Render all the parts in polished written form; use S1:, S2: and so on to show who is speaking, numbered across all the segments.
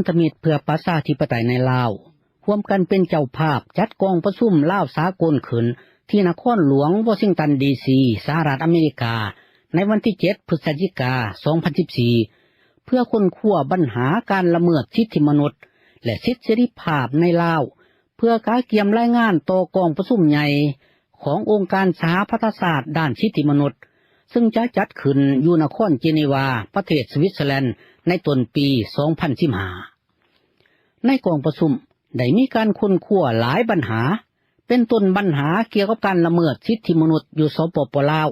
S1: ธมิตรเพื่อประชาธิปไตยในลาวร่วมกันเป็นเจ้าภาพจัดกองประชุมลาวสากลขึ้นที่นครหลวงวอชิงตันดีซีสหรัฐอเมริกาในวันที่7พฤศจิกายน2014เพื่อค้นคว้าปัญหาการละเมิดสิทธิมนุษย์และสิทธิเสรีภาพในลาวเพื่อการเกี่ยมรายงานต่อกองประชุมใหญ่ขององค์การสหประชาชาติด้านสิทธิมนุษย์ซึ่งจะจัดขึ้นอยู่นครเจนีวาประเทศสวิตเซอร์แลนด์ในต้นปี2015ในกองประชุมได้มีการค้นคว้าหลายปัญหาเป็นต้นปัญหาเกี่ยวกับการละเมิดสิทธิมนุษย์อยู่สปป.ลาว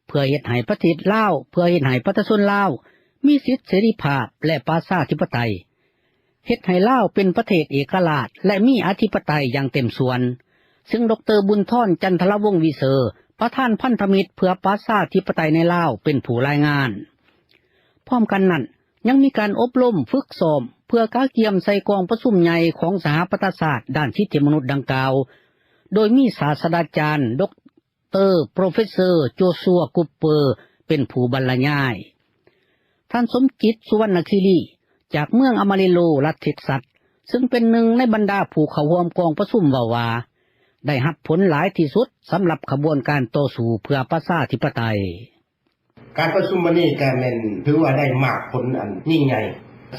S1: เพื่อเฮ็ดให้ประเทศลาวเพื่อเฮ็ดให้ประชาชนลาวมีสิทธิเสรีภาพและประชาธิปไตยเฮ็ดให้ลาวเป็นประเทศเอกราชและมีอธิปไตยอย่างเต็มส่วนซึ่งดร.บุญธรจันทรวงศ์วิเศษประธานพันธมิตรเพื่อประชาธิปไตยในลาวเป็นผู้รายงานพร้อมกันนั้นยังมีการอบรมฝึกซ้อมเพื่อการเกี่ยมใส่กองประชุมใหญ่ของสหประชาชาติด้านสิทธิมนุษย์ดังกล่าวโดยมีศาสตราจารย์ดร.โปรเฟสเซอร์โจซัวกุปเปอร์เป็นผู้บรรยายท่านสมจิตสุวรรณคีรีจากเมืองอมาริโลรัฐเท็กซัสซึ่งเป็นหนึ่งในบรรดาผู้เข้าร่วมกองประชุมว่าได้รับผลหลายที่สุดสำหรับขบวนการต่อสู้เพื่อประชาธิปไตย
S2: การประชุมวันนี้ก็แม่นถือว่าได้มากผลอันยิ่งใหญ่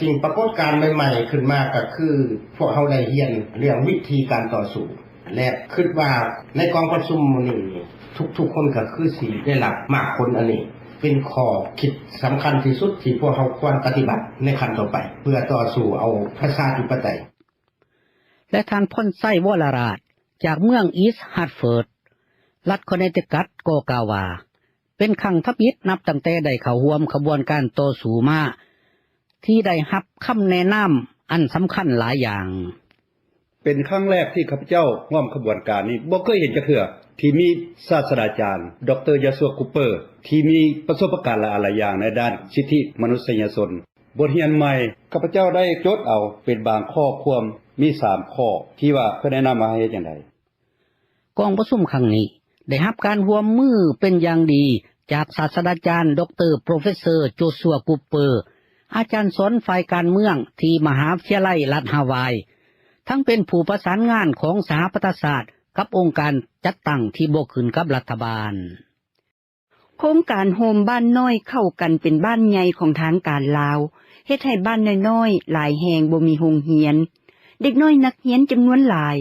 S2: สิ่งปรากฏการณ์ใหม่ๆขึ้นมาก็คือพวกเฮาได้เรียนเรื่องวิธีการต่อสู้และคิดว่าในกองประชุมนี้ทุกๆคนก็คือสิได้รับมากผลอันนี้เป็นข้อคิดสำคัญที่สุดที่พวกเฮาควรปฏิบัติในขั้นต่อไปเพื่อต่อสู้เอาประชาธิปไตย
S1: และท่านพรไส้วรราชจากเมืองอีสต์ฮาร์ทฟอร์ดรัฐคอนเนติคัตก็กล่าวว่าเป็นครั้งทบิดนับตั้งแต่ได้เข้าร่วมขบวนการต่อสู้มาที่ได้รับคำแนะนำอันสำคัญหลายอย่าง
S3: เป็นครั้งแรกที่ข้าพเจ้าร่วมขบวนการนี้บ่เคยเห็นจักเทื่อที่มีศาสตราจารย์ดร.ยาซัวคูเปอร์ที่มีประสบการณ์หลายอย่างในด้านสิทธิมนุษยชนบทเรียนใหม่ข้าพเจ้าได้จดเอาเป็นบางข้อความมี3ข้อที่ว่าเพิ่นแนะนำมาให้เฮ็ดจังได๋
S1: กองประชุมครั้งนี้ได้รับการร่วมมือเป็นอย่างดีจากศาสตราจารย์ดร.โปรเฟสเซอร์โจซัวคูเปอร์อาจารย์สอนฝ่ายการเมืองที่มหาวิทยาลัยรัฐฮาวายทั้งเป็นผู้ประสานงานของสหประชาชาติกับองค์การจัดตั้งที่บ่ขึ้นกับรัฐบาล
S4: โครงการโฮมบ้านน้อยเข้ากันเป็นบ้านใหญ่ของทางการลาวเฮ็ดให้บ้านน้อยๆหลายแห่งบ่มีโรงเรียนเด็กน้อยนักเรียนจำนวนหลาย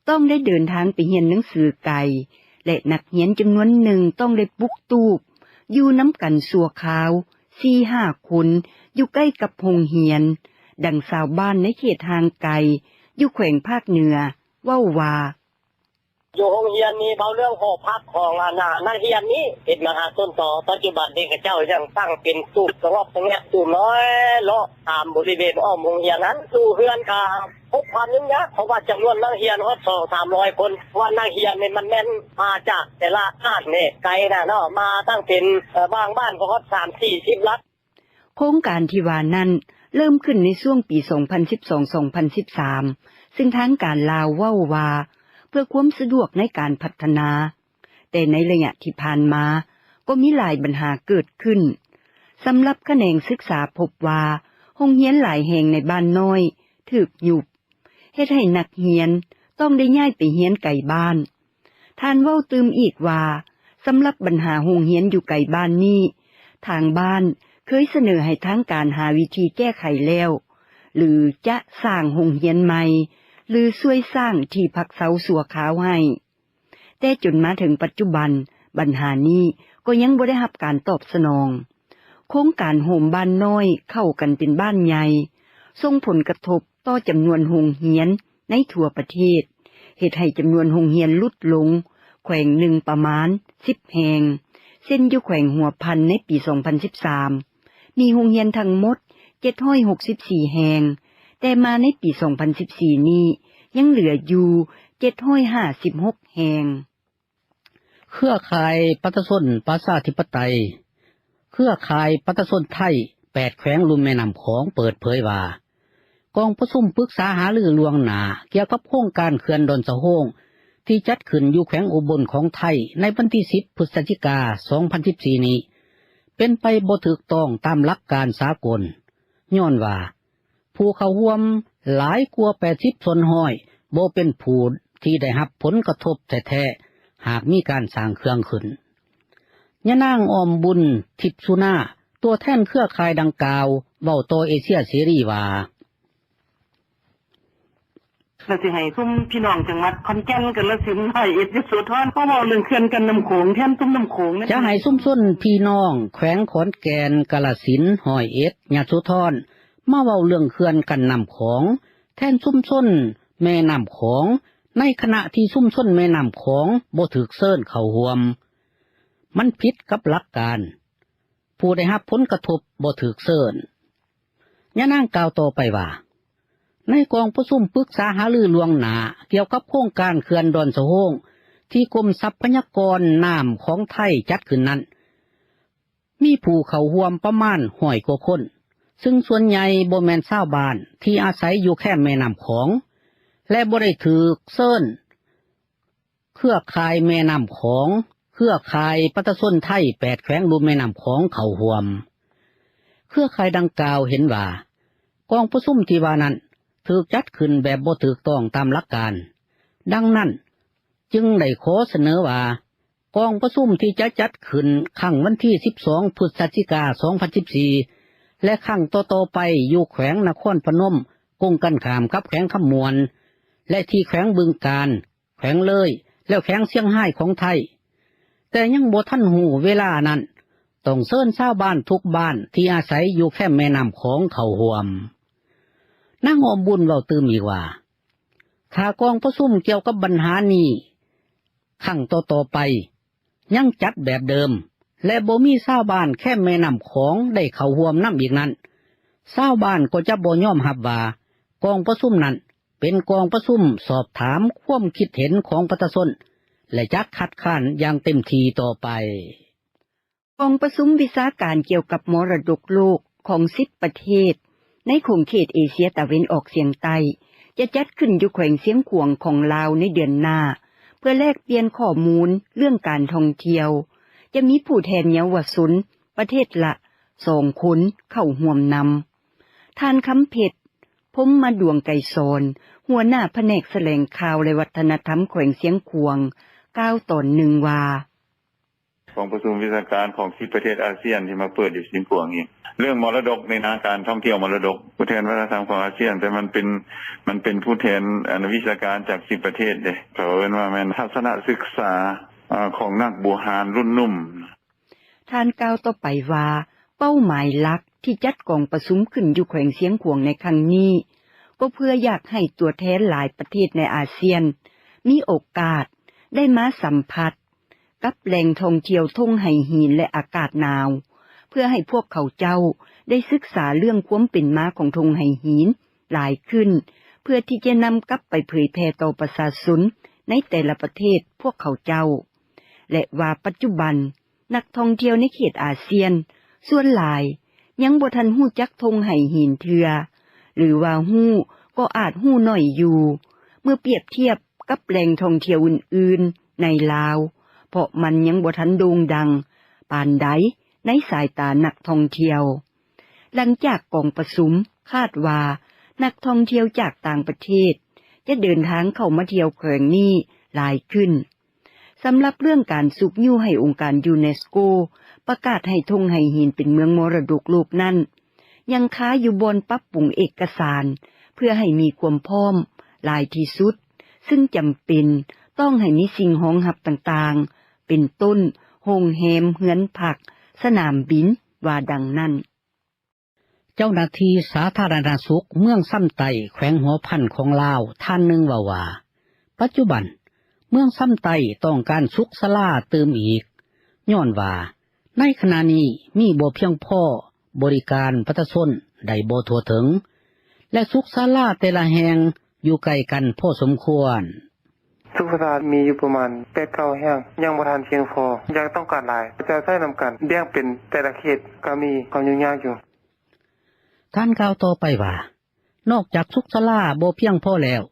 S4: ต้องได้เดินทางไปเรียนหนังสือไกลและนักเรียนจำนวนหนึ่งต้องได้ปุกตูบอยู่น้ำกันชั่วคราว 4-5 คนอยู่ใกล้กับโรงเรียนดังชาวบ้านในเขตทางไกลอยู่แขวงภาคเหนือเว้าว่า
S5: อยู่โรงเรียนนี้เบาเรื่องหอพักของนักเรียนนี้เป็นมหาต้นต่อปัจจุบันเด็กเจ้ายังตั้งเป็นตู้สงบตรงนี้ตู้น้อยเลาะตามบริเวณอ้อมโรงเรียนนั้นตู้เฮือนกาพบความยุ่งยากเพราะว่าจำนวนนักเรียนฮอด 200-300 คนว่านักเรียนนี่มันแม่นมาจากแต่ละบ้านนี่ไกลนะเนาะมาตั้งเป็นบางบ้านก็ฮอด 3-40 ลัก
S4: โครงการที่ว่านั้นเริ่มขึ้นในช่วงปี 2012-2013 ซึ่งทางการลาวเว้าว่าเพื่อความสะดวกในการพัฒนาแต่ในระยะที่ผ่านมาก็มีหลายปัญหาเกิดขึ้นสำหรับคะแนนศึกษาพบว่าโรงเรียนหลายแห่งในบ้านน้อยถูกยุบเฮ็ดให้นักเรียนต้องได้ย้ายไปเรียนไกลบ้านท่านเว้าตืมอีกว่าสำหรับปัญหาโรงเรียนอยู่ไกลบ้านนี้ทางบ้านเคยเสนอให้ทางการหาวิธีแก้ไขแล้วหรือจะสร้างโรงเรียนใหม่หรือช่วยสร้างที่พักเสาสัวขาวให้แต่จนมาถึงปัจจุบันปัญหานี้ก็ยังบ่ได้รับการตอบสนองโครงการโฮมบ้านน้อยเข้ากันเป็นบ้านใหญ่ส่งผลกระทบต่อจำนวนโรงเรียนในทั่วประเทศเฮ็ดให้จำนวนโรงเรียนลดลงแขวงหนึ่งประมาณ10แห่งเส้นอยู่แขวงหัวพันในปี 2013มีโรงเรียนทั้งหมด764แห่งแต่มาในปี 2014 นี้ยังเหลืออยู่756แห่ง
S1: เครือข่ายประชาชนประชาธิปไตยเครือข่ายประชาชนไทย8แขวงลุ่มแม่น้ำของเปิดเผยว่ากองประชุมปรึกษาหารือล่วงหน้าเกี่ยวกับโครงการเขื่อนดอนสะโฮงที่จัดขึ้นอยู่แขวงอุบลของไทยในวันที่10พฤศจิกายน2014นี้เป็นไปบ่ถูกต้องตามหลักการสากลย้อนว่าผ ผู้เข้าร่วมหลายกว่า80ส่วนห้อยบ่เป็นผู้ที่ได้รับผลกระทบแท้ๆหากมีการสร้างเครื่องขึ้นยะนางออมบุญทิพสุนาตัวแทนเครือข่ายดังกล่าวเว้าต่อเอเชียเสรีว่า
S6: เราสิให้ซุ่มพี่น้องจังหวัดขอนแก่นกันละสิ100เอ็ดยโสธรเพราะว่าเรื่องเขื่อนกันน้ำโขงแทนซุ่มน้ำโขง
S1: จะให้ซุ่มส้นพี่น้องแขวงขอนแก่นกาฬสินธุ์100เอ็ดยโสธรมาเว้าเรื่องเขื่อนกันน้ำของแทนซุ่มส้นแม่น้ำของในขณะที่ซุ่มส้นแม่น้ำของบ่ถูกเซิ้นเข้าร่วมมันผิดกับหลักการผู้ได้รับผลกระทบบ่ถูกเซิ้นยะนางกล่าวต่อไปว่าในกองประชุมปรึกษาหารือล่วงหน้าเกี่ยวกับโครงการเขื่อนดอนสะโฮงที่กรมทรัพยากรน้ำของไทยจัดขึ้นนั้นมีผู้เข้าร่วมประมาณ100กว่าคนซึ่งส่วนใหญ่บ่แม่นชาวบ้านที่อาศัยอยู่แค่แม่น้ำของและบ่ได้ถูกเซิ้นเครือข่ายแม่น้ำของเครือข่ายประชาชนไทย8แขวงลุ่มแม่น้ำของเข้าร่วมเครือข่ายดังกล่าวเห็นว่ากองประชุมที่ว่านั้นถูกจัดขึ้นแบบบ่ถูกต้องตามหลักการดังนั้นจึงได้ขอเสนอว่ากองประชุมที่จะจัดขึ้นครั้งวันที่12พฤศจิกายน2014และครั้งต่อๆไปอยู่แขวงนครพนมกงกันข้ามกับแขวงคำมวนและที่แขวงบึงกาฬแขวงเลยแล้วแขวงเชียงรายของไทยแต่ยังบ่ทันหูเวลานั้นต้องเชิญชาวบ้านทุกบ้านที่อาศัยอยู่แค่แม่น้ำของเข้าร่วมนางออมบุญเว้าตื่มอีกว่าถ้ากองประชุมเกี่ยวกับปัญหานี้ครั้งต่อๆไปยังจัดแบบเดิมและบ่มีชาวบ้านแค่แม่น้ำของได้เข้าร่วมนำอีกนั้นชาวบ้านก็จะบ่ยอมรับว่ากองประชุมนั้นเป็นกองประชุมสอบถามความคิดเห็นของประชาชนและจักคัดค้านอย่างเต็มที่ต่อไป
S4: กองประชุมวิชาการเกี่ยวกับมรดกโลกของ10ประเทศในขงเขตเอเชียตะวันออกเฉียงใต้จะจัดขึ้นอยู่แขวงเสียงขวงของลาวในเดือนหน้าเพื่อแลกเปลี่ยนข้อมูลเรื่องการท่องเที่ยวจะมีผู้แทนเยาวชนประเทศละ2คนเข้าร่วมนำท่านคำเพชรพมมาดวงไก่สอนหัวหน้าแผนกแถลงข่าวและวัฒนธรรมแขวงเสียงขวงกล่าวตอนหนึ่งว่าก
S7: องประชุมวิชาการของ10ประเทศอาเซียนที่มาเปิดอยู่เสียงขวงอีกเรื่องมรดกในการท่องเที่ยวมรดกผู้แทนวัฒนธรรมของอาเซียนแต่มันเป็นผู้แทนวิชาการจาก10ประเทศเด้เพราะว่าแม่นทัศนศึกษาของนักโบราณรุ่นนุ่ม
S4: ท่านกล่าวต่อไปว่าเป้าหมายหลักที่จัดกองประชุมขึ้นอยู่แขวงเสียงขวงในครั้งนี้ก็เพื่ออยากให้ตัวแทนหลายประเทศในอาเซียนมีโอกาสได้มาสัมผัสกับแหล่งท่องเที่ยวทุ่งไห่หินและอากาศหนาวเพื่อให้พวกเขาเจ้าได้ศึกษาเรื่องความเป็นมาของทุ่งไห่หินหลายขึ้นเพื่อที่จะนำกลับไปเผยแพร่ต่อประชาชนในแต่ละประเทศพวกเขาเจ้าและว่าปัจจุบันนักท่องเที่ยวในเขตอาเซียนส่วนหลายยังบ่ทันฮู้จักทุ่งไห่หินเทื่อหรือว่าฮู้ก็อาจฮู้น้อยอยู่เมื่อเปรียบเทียบกับแหล่งท่องเที่ยวอื่นๆในลาวเพราะมันยังบ่ทันโด่งดังปานใดในสายตานักท่องเที่ยวหลังจากกองประชุมคาดว่านักท่องเที่ยวจากต่างประเทศจะเดินทางเข้ามาเที่ยวแขวงนี้หลายขึ้นสำหรับเรื่องการสุกยู่ให้องค์การยูเนสโกประกาศให้ทุ่งไห่หินเป็นเมืองมรดกโลกนั้นยังค้าอยู่บนปรับปรุงเอกสารเพื่อให้มีความพร้อมหลายที่สุดซึ่งจำเป็นต้องให้มีสิ่งรองรับต่างๆเป็นต้นโรงแรมเฮือนพักสนามบินว่าดังนั้น
S1: เจ้าหน้าที่สาธารณสุขเมืองซ้ำไต่แขวงหัวพันของลาวท่านหนึ่งว่าปัจจุบันเมืองซ้ำไต่ต้องการสุขศาลาเติมอีกย้อนว่าในขณะนี้มีบ่เพียงพอบริการประชาชนได้บ่ทั่วถึงและสุขศาลาแต่ละแห่งอยู่ไกลกันพอสมควร
S8: สุขศาลามีอยู่ประมาณ 8-9 แห่งยังบ่ทันเพียงพอยังต้องการหลายจะใช้นำกันแบ่งเป็นแต่ละเขตก็มีความยุ่งยากอยู่
S1: ท่านกล่าวต่อไปว่านอกจากสุขศาลาบ่เพียงพอแล้ว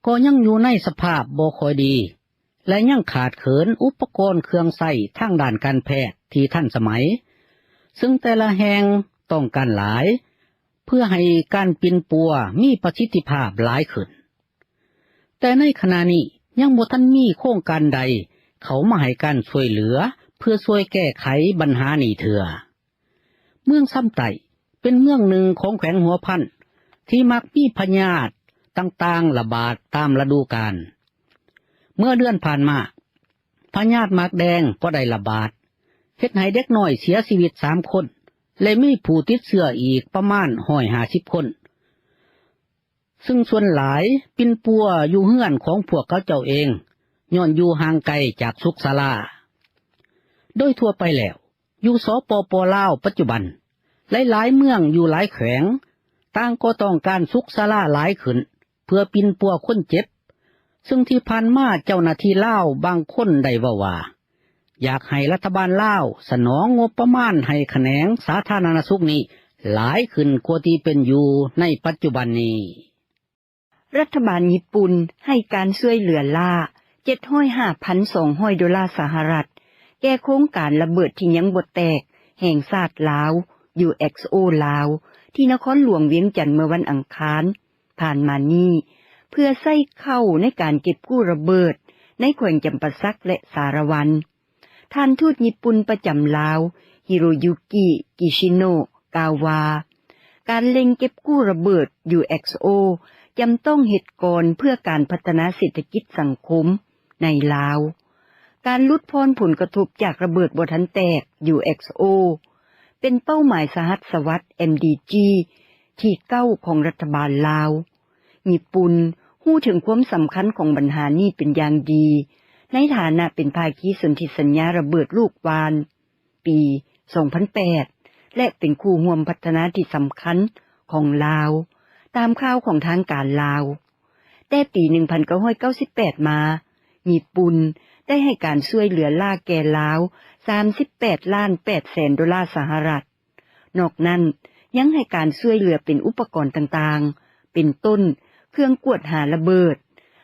S1: ก็ยังอยู่ในสภาพบ่ค่อยดีและยังขาดเขินอุปกรณ์เครื่องใช้ทางด้านการแพทย์ที่ทันสมัยซึ่งแต่ละแห่งต้องการหลาย เพื่อให้การปินปัวมีประสิทธิภาพหลายขึ้นแต่ในขณะนี้ยังบ่ทันมีโครงการใดเขามาให้การช่วยเหลือเพื่อช่วยแก้ไขปัญหานี้เถื่อเมืองซ้ำไต่เป็นเมืองหนึ่งของแขวงหัวพันที่มักมีพยาธิต่างๆระบาดตามฤดูกาลเมื่อเดือนผ่านมาพยาธิหมากแดงก็ได้ระบาดเฮ็ดให้เด็กน้อยเสียชีวิต3 คนและมีผู้ติดเชื้ออีกประมาณ150 คนซึ่งส่วนหลายปินปัวอยู่เฮือนของพวกเขาเจ้าเองย้อนอยู่ห่างไกลจากสุขศาลาโดยทั่วไปแล้วอยู่สปป.ลาวปัจจุบันหลายๆเมืองอยู่หลายแขวงต่างก็ต้องการสุขศาลาหลายขึ้นเพื่อปินปัวคนเจ็บซึ่งที่ผ่านมาเจ้าหน้าที่ลาวบางคนได้ว่าอยากให้รัฐบาลลาวสนองงบประมาณให้แขนงสาธารณสุขนี้หลายขึ้นกว่าที่เป็นอยู่ในปัจจุบันนี้
S4: รัฐบาลญี่ปุ่นให้การช่วยเหลือล่า $705,200 สหรัฐแก้โครงการระเบิดที่ยังบ่แตกแห่งชาติลาว UXO ลาวที่นครหลวงเวียงจันทน์เมื่อวันอังคารผ่านมานี้เพื่อใส่เข้าในการเก็บกู้ระเบิดในแขวงจำปาสักและสารวันท่านทูตญี่ปุ่นประจำลาวฮิโรยุกิ กิชิโนะกล่าวว่าการเล็งเก็บกู้ระเบิด UXO จำต้องเหตุก่อนเพื่อการพัฒนาเศรษฐกิจสังคมในลาวการลดพรผลกระทบจากระเบิดบ่ทันแตก UXO เป็นเป้าหมายสหัสวรรษ MDG ที่9ของรัฐบาลลาวญี่ปุ่นรู้ถึงความสำคัญของปัญหานี้เป็นอย่างดีในฐานะเป็นภาคีสนธิสัญญาระเบิดลูกวานปี 2008 และเป็นคู่ร่วมพัฒนาที่สำคัญของลาวตามข่าวของทางการลาวแต่ปี 1998 มาญี่ปุ่นได้ให้การช่วยเหลือล่าแก่ลาว $38.8 สหรัฐนอกนั้นยังให้การช่วยเหลือเป็นอุปกรณ์ต่างๆเป็นต้นเครื่องกวดหาระเบิด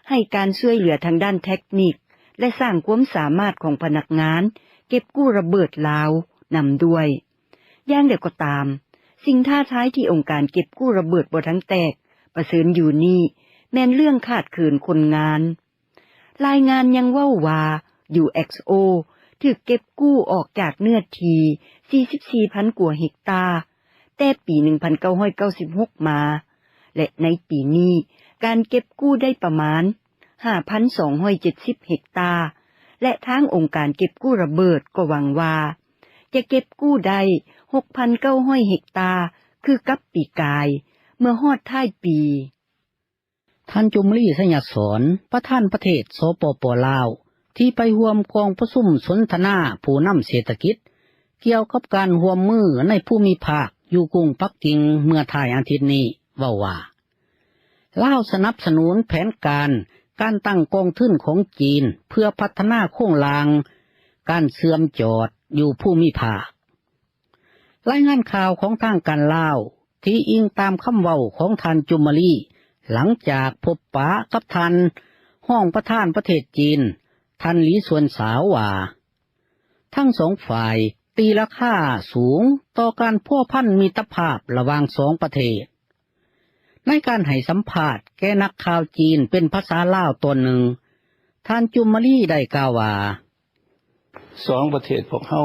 S4: ให้การช่วยเหลือทางด้านเทคนิคและสร้างความสามารถของพนักงานเก็บกู้ระเบิดลาวนำด้วยอย่างเดียวก็ตามสิ่งท้าทายที่องค์การเก็บกู้ระเบิดบ่ทั้งแตกประเสริญอยู่นี่แม่นเรื่องขาดเขินคนงานรายงานยังเว้าว่า UXO ถูกเก็บกู้ออกจากเนื้อที่ 44,000 กว่าเฮกตาร์แต่ปี 1996 มาและในปีนี้การเก็บกู้ได้ประมาณ 5,270 เฮกตาร์และทางองค์การเก็บกู้ระเบิดก็หวังว่าจะเก็บกู้ได้ 6,900 เฮกตาร์คือกับปีกายเมื่อฮอดท้ายปี
S1: ท่านจุมลีสยสอนประธานประเทศสปป.ลาวที่ไปร่วมกองประชุมสนทนาผู้นำเศรษฐกิจเกี่ยวกับการร่วมมือในภูมิภาคอยู่กรุงปักกิ่งเมื่อท้ายอาทิตย์นี้ว่าลาวสนับสนุนแผนการตั้งกองทุนของจีนเพื่อพัฒนาโครงลางการเชื่อมจอดอยู่ภูมิภาครายงานข่าวของทางการลาวที่อิงตามคำเว้าของท่านจุมลีหลังจากพบปะกับท่านห้องประธานประเทศจีนท่านหลีส่วนสาวว่าทั้งสองฝ่ายตีราคาสูงต่อการพัวพันมิตรภาพระหว่างสองประเทศในการให้สัมภาษณ์แก่นักข่าวจีนเป็นภาษาลาวตนหนึ่งท่านจุมลีได้กล่าวว่า
S9: สองประเทศพวกเฮา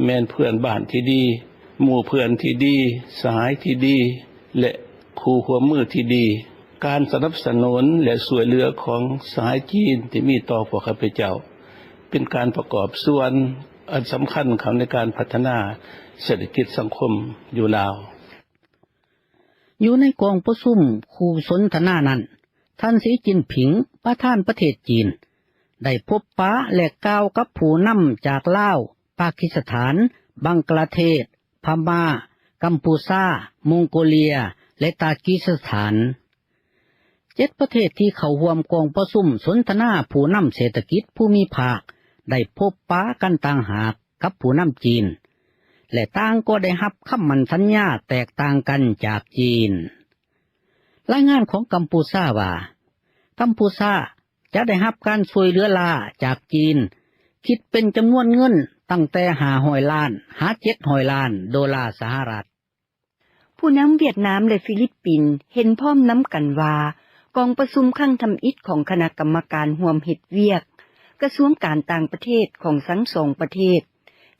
S9: แม่นเพื่อนบ้านที่ดีหมู่เพื่อนที่ดีสหายที่ดีและคู่ร่วมมือที่ดีการสนับสนุนและช่วยเหลือของสหายจีนที่มีต่อพวกข้าพเจ้าเป็นการประกอบส่วนอันสำคัญของในการพัฒนาเศรษฐกิจสังคมอยู่ลาว
S1: อยู่ในกองประชุมคู่สนทนานั้นท่านสีจิ้นผิงประธานประเทศจีนได้พบปะและกล่าวกับผู้นำจากลาวปากีสถานบังกลาเทศพม่ากัมพูชามองโกเลียและตากีสถาน7 ประเทศที่เข้าร่วมกองประชุมสนทนาผู้นำเศรษฐกิจภูมิภาคได้พบปะกันต่างหากกับผู้นำจีนและต่างก็ได้รับคำมั่นสัญญาแตกต่างกันจากจีนรายงานของกัมพูชาว่ากัมพูชาจะได้รับการช่วยเหลือลาจากจีนคิดเป็นจำนวนเงินตั้งแต่500 ล้านหา700 ล้านดอลลาร์สหรัฐ
S4: ผู้นำเวียดนามและฟิลิปปินส์เห็นพร้อมน้ำกันว่ากองประชุมครั้งทำอิฐของคณะกรรมการร่วมเฮ็ดเวียกกระทรวงการต่างประเทศของทั้งสองประเทศ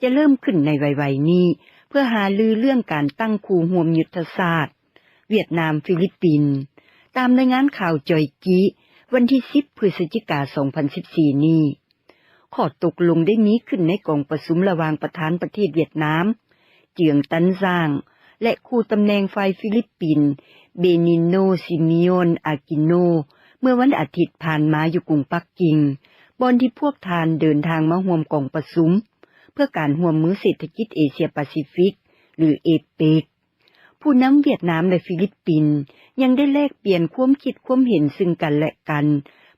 S4: จะเริ่มขึ้นในไวๆนี้เพื่อหารือเรื่องการตั้งคู่ร่วมยุทธศาสตร์เวียดนามฟิลิปปินส์ตามรายงานข่าวจอยกี้วันที่10พฤศจิกายน2014นี้ข้อตกลงได้มีขึ้นในกองประชุมระหว่างประธานประเทศเวียดนามเจืองตันซางและคู่ตำแหน่งฝ่ายฟิลิปปินส์เบนิโนซิมิโอนอากิโนเมื่อวันอาทิตย์ผ่านมาอยู่กรุงปักกิ่งบ่อนที่พวกทานเดินทางมาร่วมกองประชุมเพื่อการร่วมมือเศรษฐกิจเอเชียแปซิฟิกหรือเอเปกผู้นำเวียดนามและฟิลิปปินส์ยังได้แลกเปลี่ยนความคิดความเห็นซึ่งกันและกัน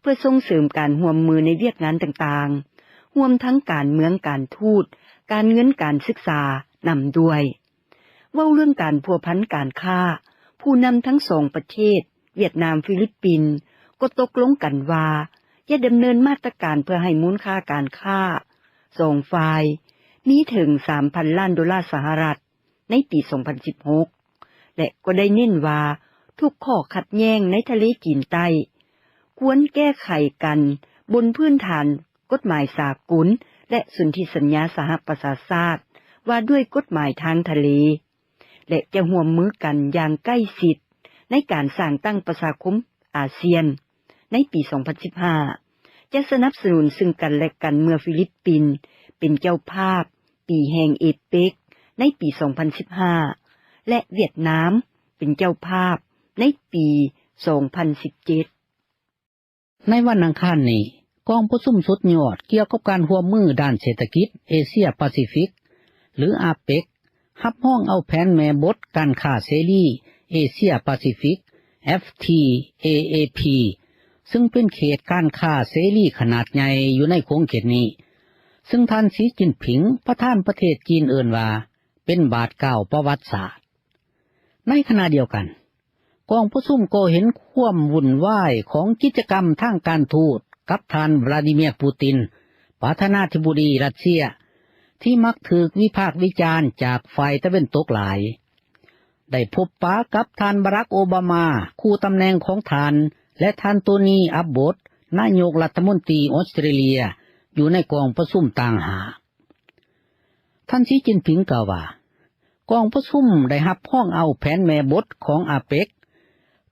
S4: เพื่อส่งเสริมการร่วมมือในเวียกงานต่างๆรวมทั้งการเมืองการทูตการเงินการศึกษานำด้วยเว้าเรื่องการพัวพันการค้าผู้นำทั้งสองประเทศเวียดนามฟิลิปปินส์ก็ตกลงกันว่าจะดำเนินมาตรการเพื่อให้มูลค่าการค้าสองฝ่ายมีถึง 3,000 ล้านดอลลาร์สหรัฐในปี 2016 และก็ได้เน้นว่าทุกข้อขัดแย้งในทะเลจีนใต้ควรแก้ไขกันบนพื้นฐานกฎหมายสากลและสนธิสัญญาสหประชาชาติว่าด้วยกฎหมายทางทะเลและจะร่วมมือกันอย่างใกล้ชิดในการสร้างตั้งประชาคมอาเซียนในปี 2015 จะสนับสนุนซึ่งกันและกันเมื่อฟิลิปปินส์เป็นเจ้าภาพปีแห่งเอเปกในปี 2015 และเวียดนามเป็นเจ้าภาพในปี 2017
S1: ในวันอังคารนี้กองประชุมสุดยอดเกี่ยวกับการร่วมมือด้านเศรษฐกิจเอเชียแปซิฟิกหรืออาเปกรับห้องเอาแผนแม่บทการค้าเสรีเอเชียแปซิฟิก FTAAP ซึ่งเป็นเขตการค้าเสรีขนาดใหญ่อยู่ในโครงเขตนี้ซึ่งท่านสีจิ้นผิงประธานประเทศจีนเอิ้นว่าเป็นบาทเก่าประวัติศาสตร์ในขณะเดียวกันกองประชุมก็เห็นความวุ่นวายของกิจกรรมทางการทูตกับท่านวลาดิเมียร์ปูตินประธานาธิบดีรัสเซียที่มักถูกวิพากษ์วิจารณ์จากฝ่ายตะวันตกหลายได้พบปะกับท่านบารักโอบามาคู่ตำแหน่งของท่านและท่านโตนีอับบอตนายกรัฐมนตรีออสเตรเลียอยู่ในกองประชุมต่างหากท่านสีจิ้นผิงกล่าวว่ากองประชุมได้รับห้องเอาแผนแม่บทของอาเปก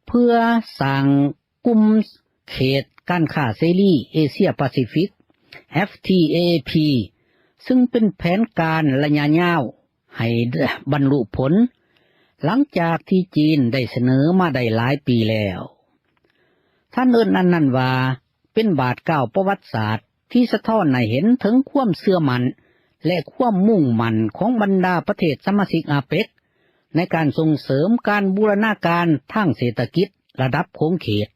S1: เพื่อสร้างกลุ่มเขตการค้าเสรีเอเชียแปซิฟิก FTAP ซึ่งเป็นแผนการระยะยาวให้บรรลุผลหลังจากที่จีนได้เสนอมาได้หลายปีแล้วท่านเอิ้นนั่นว่าเป็นบาทเก่าประวัติศาสตร์ที่สะท้อนให้เห็นถึงความเชื่อมั่นและความมุ่งมั่นของบรรดาประเทศสมาชิกอาเปกในการส่งเสริมการบูรณาการทางเศรษฐกิจระดับโขงเขต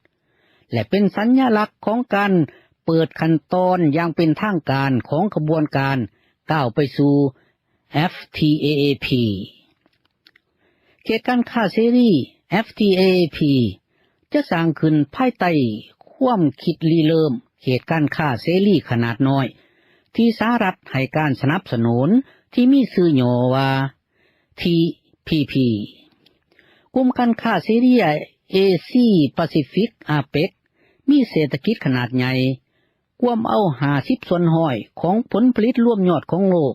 S1: และเป็นสัญลักษณ์ของการเปิดขั้นตอนอย่างเป็นทางการของกระบวนการก้าวไปสู่ FTAAP เขตการค้าเสรี FTAAP จะสร้างขึ้นภายใต้ความคิดริเริ่มเขตการค้าเสรีขนาดน้อยที่สหรัฐให้การสนับสนุนที่มีชื่อย่อว่า TPP กลุ่มการค้าเสรีเอเชียแปซิฟิกอาเปกมีเศรษฐกิจขนาดใหญ่กวมเอา50%ของผลผลิตรวมยอดของโลก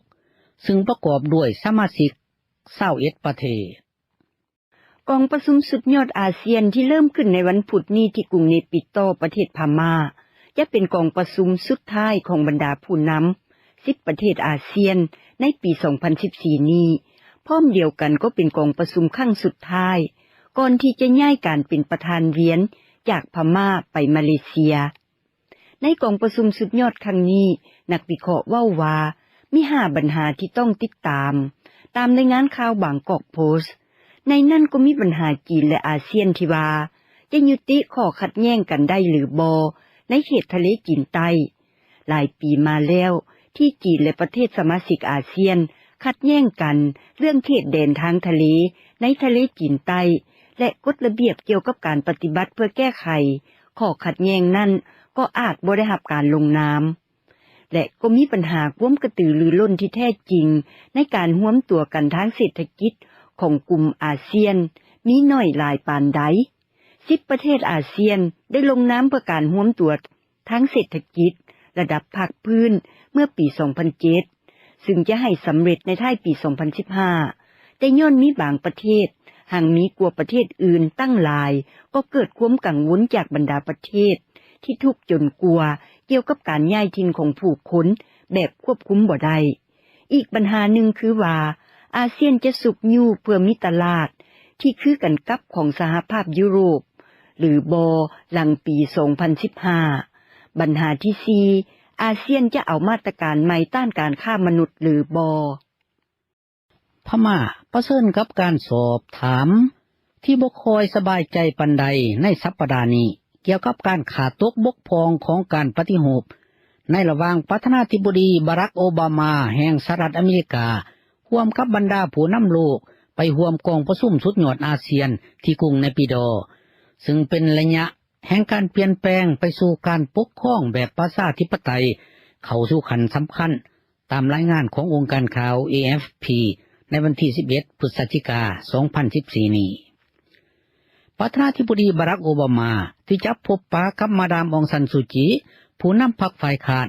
S1: ซึ่งประกอบด้วยสมาชิก21ประเทศ
S4: กองประชุมสุดยอดอาเซียนที่เริ่มขึ้นในวันพุธนี้ที่กรุงเนปิโตประเทศพม่าจะเป็นกองประชุมสุดท้ายของบรรดาผู้นำ10ประเทศอาเซียนในปี 2014 นี้พร้อมเดียวกันก็เป็นกองประชุมครั้งสุดท้ายก่อนที่จะย้ายการเป็นประธานเวียนจากพม่าไปมาเลเซียในกองประชุมสุดยอดครั้งนี้นักวิเคราะห์ว่ามี5ปัญหาที่ต้องติดตามรายงานข่าวบางกอกโพสต์ในนั้นก็มีปัญหาจีนและอาเซียนที่ว่าจะยุติข้อขัดแย้งกันได้หรือบ่ในเขตทะเลจีนใต้หลายปีมาแล้วที่จีนและประเทศสมาชิกอาเซียนขัดแย้งกันเรื่องเขตแดนทางทะเลในทะเลจีนใต้และกฎระเบียบเกี่ยวกับการปฏิบัติเพื่อแก้ไขข้อขัดแย้งนั้นก็อาจบ่ได้รับการลงนามและก็มีปัญหาความกระตือรือร้นที่แท้จริงในการร่วมตัวกันทางเศรษฐกิจ ของกลุ่มอาเซียนมีน้อยหลายปานใด10ประเทศอาเซียนได้ลงนามเพื่อการร่วมตัวทั้งเศรษฐกิจระดับภาคพื้นเมื่อปี 2007 ซึ่งจะให้สำเร็จในท้ายปี 2015 แต่ย้อนมีบางประเทศห่างมีกว่าประเทศอื่นตั้งหลายก็เกิดความกังวลจากบรรดาประเทศที่ทุกข์จนกลัวเกี่ยวกับการย้ายถิ่นของผู้คนแบบควบคุมบ่ได้อีกปัญหาหนึ่งคือว่าอาเซียนจะสุกยู่เพื่อมีตลาดที่คือกันกับของสหภาพยุโรปหรือบหลังปี 2015 ปัญหาที่4อาเซียนจะเอามาตรการใหม่ต้านการฆ่ามนุษย์หรือบ
S1: พม่าเผชิญกับการสอบถามที่บ่ค่อยสบายใจปานใดในสัปดาห์นี้เกี่ยวกับการขาดตกบกพร่องของการปฏิรูปในระหว่างประธานาธิบดีบารักโอบามาแห่งสหรัฐอเมริการ่วมกับบรรดาผู้นำโลกไปร่วมกองประชุมสุดยอดอาเซียนที่กรุงเนปิโดซึ่งเป็นระยะแห่งการเปลี่ยนแปลงไปสู่การปกครองแบบประชาธิปไตยเข้าสู่ขั้นสำคัญตามรายงานขององค์การข่าว AFP ในวันที่ 11 พฤศจิกายน 2014 นี้ประธานาธิบดีบารักโอบามาที่จะพบปะกับมาดามองซันซูจีผู้นำพรรคฝ่ายค้าน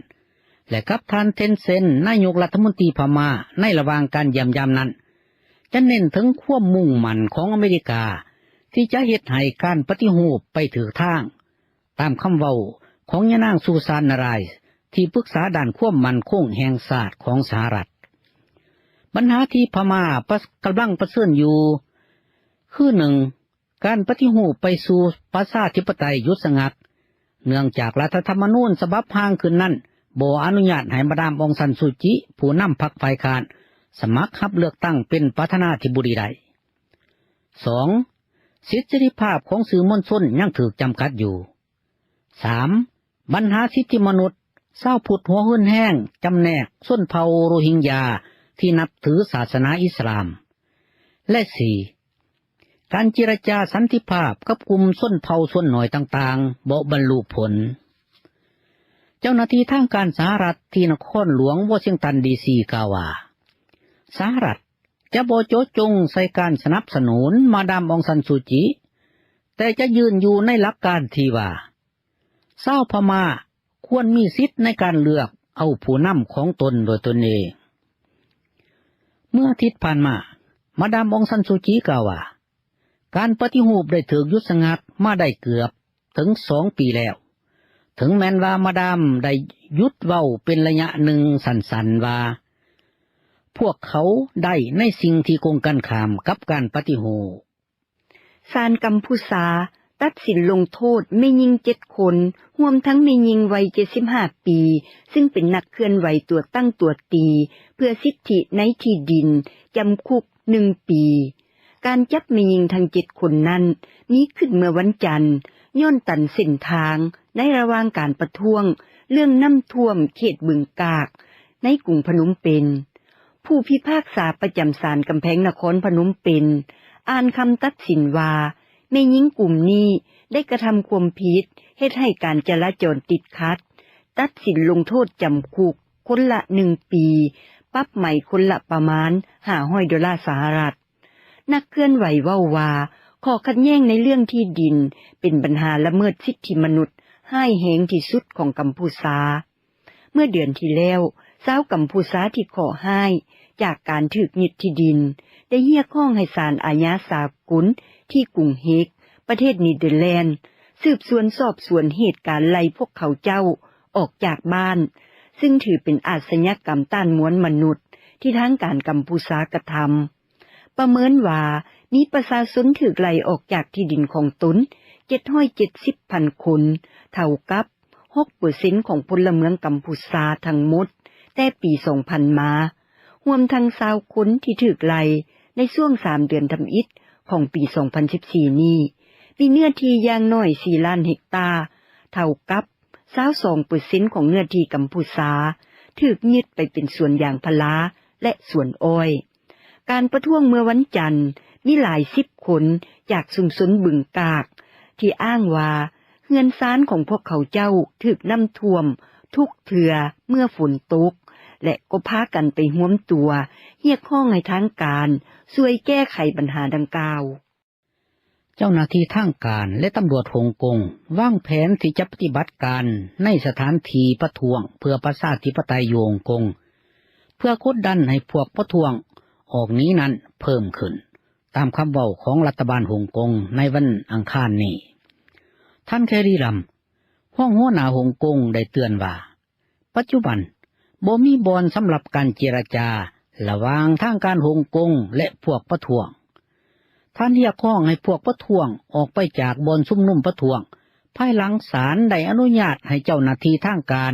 S1: และกับท่านเทนเซนนายกรัฐมนตรีพม่าในระหว่างการเยี่ยมยามนั้นจะเน้นถึงความมุ่งมั่นของอเมริกาที่จะเฮ็ดให้การปฏิรูปไปถึงทางตามคำเว้าของยะนางซูซานนารายส์ที่ปรึกษาด้านความมั่นคงแห่งชาติของสหรัฐปัญหาที่พม่ากำลังเผชิญอยู่คือ 1. การปฏิรูปไปสู่ประชาธิปไตยหยุดชะงักเนื่องจากรัฐธรรมนูญฉบับห่างขึ้นนั้นบ่อนุญาตให้มาดามองซันซูจีผู้นำพรรคฝ่ายค้านสมัครรับเลือกตั้งเป็นประธานาธิบดีได้ 2. สิทธิภาพของสื่อมวลชนยังถูกจำกัดอยู่ 3. ปัญหาสิทธิมนุษย์ชาวพุทธหัวหื้นแห้งจำแนกชนเผ่าโรฮิงญาที่นับถือศาสนาอิสลามและ 4. การเจรจาสันติภาพกับกลุ่มชนเผ่าชนหน่อยต่างๆบ่บรรลุผลเจ้าหน้าที่ทางการสหรัฐที่นครหลวงวอชิงตันดีซีกล่าวว่าสหรัฐจะบ่โจจงใส่การสนับสนุนมาดามองซันซูจีแต่จะยืนอยู่ในหลักการที่ว่าชาวพม่าควรมีสิทธิ์ในการเลือกเอาผู้นำของตนโดยตนเองเมื่ออาทิตย์ผ่านมาดามองซันซูจีกล่าวว่าการปฏิรูปได้ถูกหยุดชะงักมาได้เกือบถึง2 ปีแล้วถึงแม้นว่ามาดามได้หยุดเว้าเป็นระยะหนึ่งสั้นๆว่าพวกเขาได้ในสิ่งที่คงกันข้ามกับการปฏิรูป
S4: ศาลกัมพูชาตัดสินลงโทษแม่หญิง7 คนรวมทั้งแม่หญิงวัย75 ปีซึ่งเป็นนักเคลื่อนไหวตัวตั้งตัวตีเพื่อสิทธิในที่ดินจำคุก1 ปีการจับแม่หญิงทั้ง7 คนนั้นมีขึ้นเมื่อวันจันทร์ย้อนตันเส้นทางในระหว่างการประท้วงเรื่องน้ำท่วมเขตบึงกาฬในกรุงพนมเปญผู้พิพากษาประจำศาลกำแพงนครพนมเปญอ่านคำตัดสินว่าแม่หญิงกลุ่มนี้ได้กระทำความผิดเฮ็ดให้การจราจรติดขัดตัดสินลงโทษจำคุกคนละ1 ปีปรับใหม่คนละประมาณ$500 สหรัฐนักเคลื่อนไหวเว้าว่าข้อขัดแย้งในเรื่องที่ดินเป็นปัญหาละเมิดสิทธิมนุษย์ร้ายแรงที่สุดของกัมพูชาเมื่อเดือนที่แล้วชาวกัมพูชาที่ขอให้จากการถูกยึดที่ดินได้เรียกร้องให้ศาลอาญาสากลที่กรุงเฮกประเทศเนเธอร์แลนด์สืบสวนสอบสวนเหตุการณ์ไล่พวกเขาเจ้าออกจากบ้านซึ่งถือเป็นอาชญากรรมต้านมวลมนุษย์ที่ทางการกัมพูชากระทำประเมินว่ามีประชาชนถูกไล่ออกจากที่ดินของตน770,000 คนเท่ากับ 6% ของพลเมืองกัมพูชาทั้งหมดแต่ปี 2000 มารวมทั้ง20คนที่ถูกไล่ในช่วง3 เดือนทำอิฐของปี 2014 นี้มีเนื้อที่อย่างน้อย4 ล้านเฮกตาร์เท่ากับ 22% ของเนื้อที่กัมพูชาถูกยึดไปเป็นสวนยางพาราและสวนอ้อยการประท้วงเมื่อวันจันทร์มีหลาย10 คนจากชุมชนบึงกาฬที่อ้างว่าเรือนศาลของพวกเขาเจ้าถูกน้ำท่วมทุกเทื่อเมื่อฝนตก และก็พากันไปร่วมตัวเรียกร้องให้ทางการช่วยแก้ไขปัญหาดังกล่าว
S1: เจ้าหน้าที่ทางการและตำรวจฮ่องกงวางแผนที่จะปฏิบัติการในสถานที่ประท้วงเพื่อประชาธิปไตยอยู่ฮ่องกงเพื่อกดดันให้พวกประท้วงออกหนีนั้นเพิ่มขึ้นตามคำเว้าของรัฐบาลฮ่องกงในวันอังคารนี้ท่านแครีรัมห้องหัวหน้าฮ่องกงได้เตือนว่าปัจจุบันบ่มีบอนสำหรับการเจรจาระหว่างทางการฮ่องกงและพวกประท้วงท่านเรียกร้องให้พวกประท้วงออกไปจากบอนชุมนุมประท้วงภายหลังศาลได้อนุญาตให้เจ้าหน้าที่ทางการ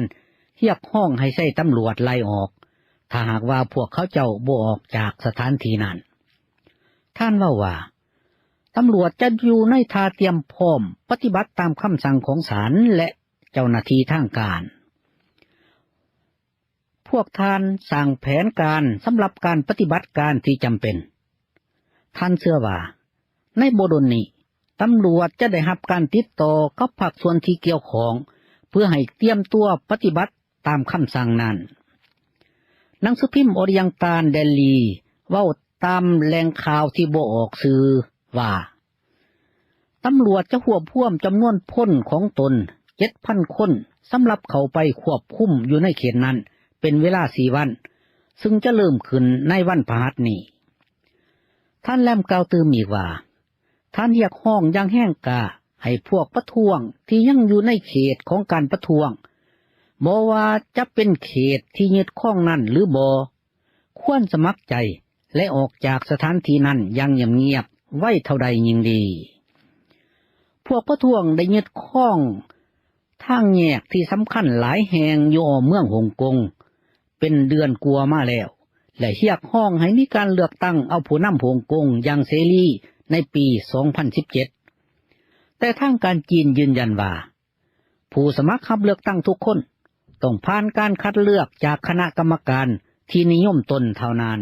S1: เรียกร้องให้ใช้ตำรวจไล่ออกถ้าหากว่าพวกเขาเจ้าบ่ออกจากสถานที่นั้นท่านว่าตำรวจจะอยู่ในท่าเตรียมพร้อมปฏิบัติตามคำสั่งของศาลและเจ้าหน้าที่ทางการพวกท่านสร้างแผนการสำหรับการปฏิบัติการที่จำเป็นท่านเชื่อว่าในบ่ดนนี้ตำรวจจะได้รับการติดต่อกับภาคส่วนที่เกี่ยวข้องเพื่อให้เตรียมตัวปฏิบัติตามคำสั่งนั้นหนังสือพิมพ์ออริยันตาลเดลีเว้าตามแหล่งข่าวที่บ่ออกสื่อว่าตำรวจจะควบคุมจำนวนพลของตน 7,000 คนสำหรับเข้าไปควบคุมอยู่ในเขตนั้นเป็นเวลา4 วันซึ่งจะเริ่มขึ้นในวันพฤหัสนี้ท่านแลมกล่าวเติมอีกว่าท่านเรียกร้องอย่างแห้งกาให้พวกประท้วงที่ยังอยู่ในเขตของการประท้วงบ่ว่าจะเป็นเขตที่ยึดครองนั้นหรือบ่ควรสมัครใจและออกจากสถานที่นั้นอย่างเงียบๆไว้เท่าใดยิ่งดีพวกประท้วงได้ยึดครองทางแยกที่สำคัญหลายแห่งอยู่เมืองฮ่องกงเป็นเดือนกว่ามาแล้วและเรียกร้องให้มีการเลือกตั้งเอาผู้นำฮ่องกงอย่างเสรีในปี 2017 แต่ทางการจีนยืนยันว่าผู้สมัครรับเลือกตั้งทุกคนต้องผ่านการคัดเลือกจากคณะกรรมการที่นิยมตนเท่านั้น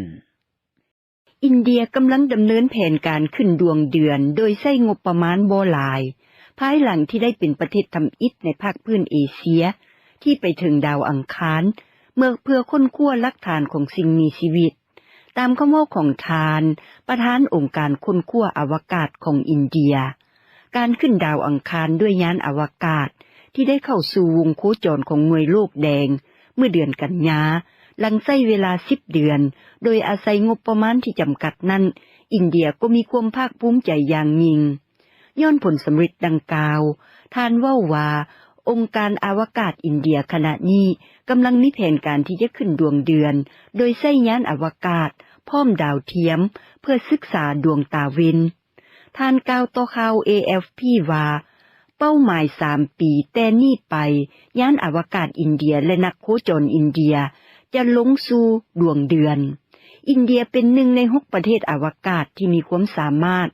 S4: อินเดียกำลังดำเนินแผนการขึ้นดวงเดือนโดยใช้งบประมาณบ่หลายภายหลังที่ได้เป็นประเทศทำอิฐในภาคพื้นเอเชียที่ไปถึงดาวอังคารเพื่อค้นคว้าหลักฐานของสิ่งมีชีวิตตามคำเว้าของประธานองค์การค้นคว้าอวกาศของอินเดียการขึ้นดาวอังคารด้วยยานอวกาศที่ได้เข้าสู่วงโคจรของหน่วยโลกแดงเมื่อเดือนกันยาหลังใช้เวลา10 เดือนโดยอาศัยงบประมาณที่จำกัดนั้นอินเดียก็มีความภาคภูมิใจอย่างยิ่งย้อนผลสำเร็จดังกล่าวท่านว่าองค์การอวกาศอินเดียขณะนี้กำลังมีแผนการที่จะขึ้นดวงเดือนโดยใช้ยานอวกาศพร้อมดาวเทียมเพื่อศึกษาดวงตาเวนท่านกล่าวต่อข่าว AFP ว่าเป้าหมาย3 ปีแต่นี้ไปยานอวกาศอินเดียและนักโคจรอินเดียจะลงสู่ดวงเดือนอินเดียเป็น1 ใน 6 ประเทศอวกาศที่มีความสามารถ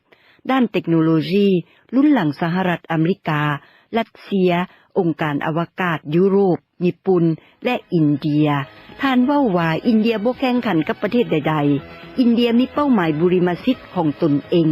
S4: ด้านเทคโนโลยีรุ่นหลังสหรัฐอเมริการัสเซียองค์การอวกาศยุโรปญี่ปุ่นและอินเดียท่านว่าอินเดียบ่แข่งขันกับประเทศใดๆอินเดียมีเป้าหมายบุริมสิทธิ์ของตนเอง